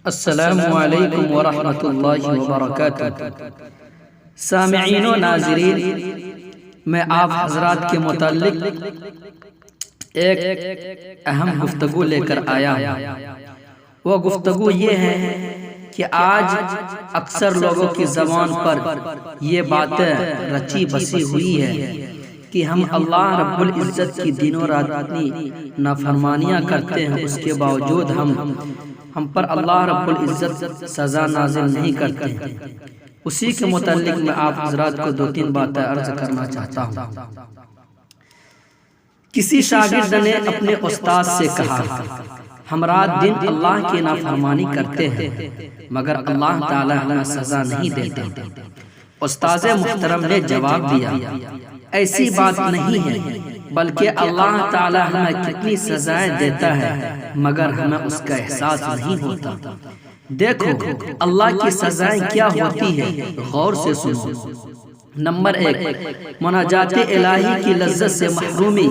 السلام علیکم ورحمۃ اللہ وبرکاتہ۔ سامعین و ناظرین، میں آپ حضرات کے متعلق ایک اہم گفتگو لے کر آیا ہوں۔ وہ گفتگو یہ ہے کہ آج اکثر لوگوں کی زبان پر یہ باتیں رچی بسی ہوئی ہے کہ ہم اللہ رب العزت کی دن و رات اتنی نافرمانیاں کرتے ہیں، اس کے باوجود ہم پر اللہ رب العزت سزا نازل نہیں کرتے۔ اسی کے متعلق میں آپ حضرات کو دو تین باتیں عرض کرنا چاہتا ہوں۔ کسی شاگرد نے اپنے استاد سے کہا، ہم رات دن اللہ کی نافرمانی کرتے ہیں مگر اللہ تعالی ہمیں سزا نہیں دیتے۔ استاد محترم نے جواب دیا، ایسی بات نہیں ہے، بلکہ اللہ تعالی ہمیں کتنی سزائیں دیتا ہے مگر ہمیں اس کا احساس نہیں ہوتا۔ دیکھو اللہ کی سزائیں کیا ہوتی ہے، غور سے سنو۔ نمبر 1، مناجات الہی کی لذت سے محرومی۔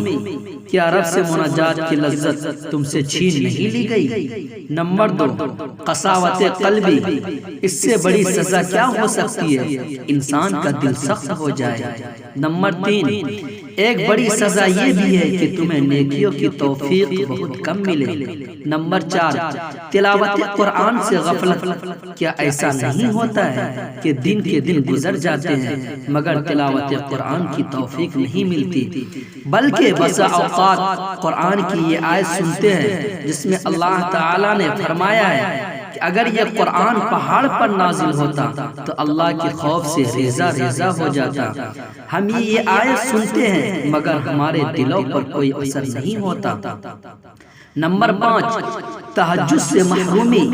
کیا رب سے مناجات کی لذت تم سے چھین نہیں لی گئی؟ نمبر 2، قساوت قلبی۔ اس سے بڑی سزا کیا ہو سکتی ہے، انسان کا دل سخت ہو جائے۔ نمبر 3، ایک بڑی سزا یہ بھی ہے کہ تمہیں نیکیوں کی توفیق بہت کم ملے۔ نمبر 4، تلاوت قرآن سے غفلت۔ کیا ایسا نہیں ہوتا ہے کہ دن کے دن گزر جاتے ہیں مگر تلاوت قرآن کی توفیق نہیں ملتی، بلکہ بسا اوقات قرآن کی یہ آیت سنتے ہیں جس میں اللہ تعالیٰ نے فرمایا ہے کہ اگر یہ قرآن پہاڑ پر نازل ہوتا تو اللہ کے خوف سے ریزہ ریزہ ہو جاتا۔ ہم یہ آیت سنتے ہیں مگر ہمارے دلوں پر کوئی اثر نہیں ہوتا۔ نمبر 5، تہجد سے محرومی۔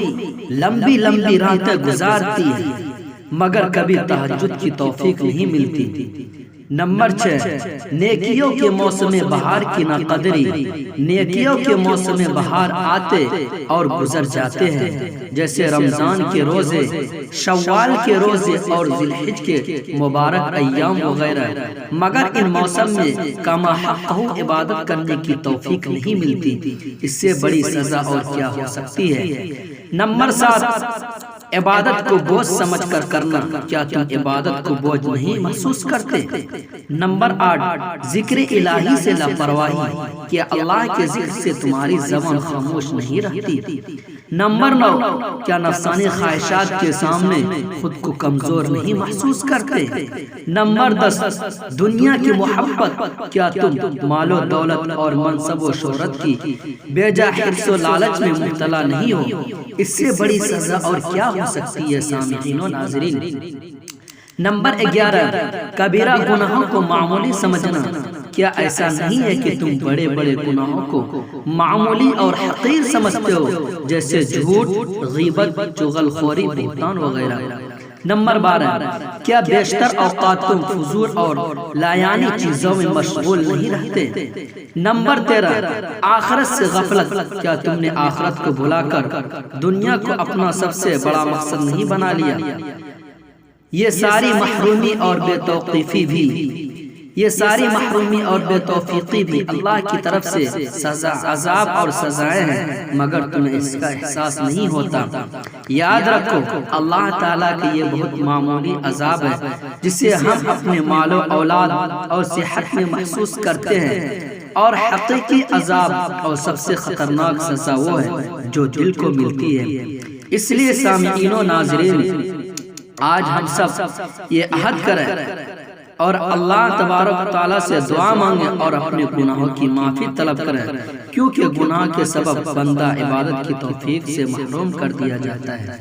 لمبی لمبی راتیں گزارتی ہیں مگر کبھی تہجد کی توفیق نہیں ملتی۔ نمبر 6، نیکیوں کے موسم بہار کی ناقدری۔ نیکیوں کے موسم بہار آتے اور گزر جاتے ہیں، جیسے رمضان کے روزے، شوال کے روزے اور ذی الحج کے مبارک ایام وغیرہ، مگر ان موسم میں کما حقہ عبادت کرنے کی توفیق نہیں ملتی۔ اس سے بڑی سزا اور کیا ہو سکتی ہے۔ نمبر 7، عبادت کو بوجھ سمجھ کر کرنا۔ کیا تم عبادت کو بوجھ نہیں محسوس کرتے؟ نمبر 8، ذکر الہی سے لاپرواہی۔ کیا اللہ کے ذکر سے تمہاری زبان خاموش نہیں رہتی؟ نمبر 9، کیا نفسانی خواہشات کے سامنے خود کو کمزور نہیں محسوس کرتے؟ نمبر 10، دنیا کی محبت۔ کیا تم مال و دولت اور منصب و شہرت کی بے جا حرص و لالچ میں مبتلا نہیں ہو؟ اس سے بڑی سزا اور کیا ہو سکتی ہے سامعین و ناظرین۔ نمبر 11، کبیرہ گناہوں کو معمولی سمجھنا۔ کیا ایسا نہیں ہے کہ تم بڑے بڑے گناہوں کو معمولی اور حقیر سمجھتے ہو، جیسے جھوٹ، غیبت، چغل خوری، بہتان وغیرہ؟ نمبر 12، کیا بیشتر اوقات تم فضول اور لایانی چیزوں میں مشغول نہیں رہتے؟ نمبر 13، آخرت سے غفلت۔ کیا تم نے آخرت کو بھلا کر دنیا کو اپنا سب سے بڑا مقصد نہیں بنا لیا؟ یہ ساری محرومی اور بے توفیقی بھی اللہ کی طرف سے سزا، عذاب اور سزائیں ہیں مگر تمہیں اس کا احساس نہیں ہوتا۔ یاد رکھو اللہ تعالیٰ کی یہ بہت معمولی عذاب ہے جسے ہم اپنے مال و اولاد اور صحت میں محسوس کرتے ہیں، اور حقیقی عذاب اور سب سے خطرناک سزا وہ ہے جو دل کو ملتی ہے۔ اس لیے سامعین و ناظرین، آج ہم سب یہ عہد کریں اور اللہ تبارک تعالیٰ سے دعا مانگیں اور اپنے گناہوں کی معافی طلب کریں، کیونکہ گناہ کے سبب بندہ عبادت کی توفیق سے محروم کر دیا جاتا ہے۔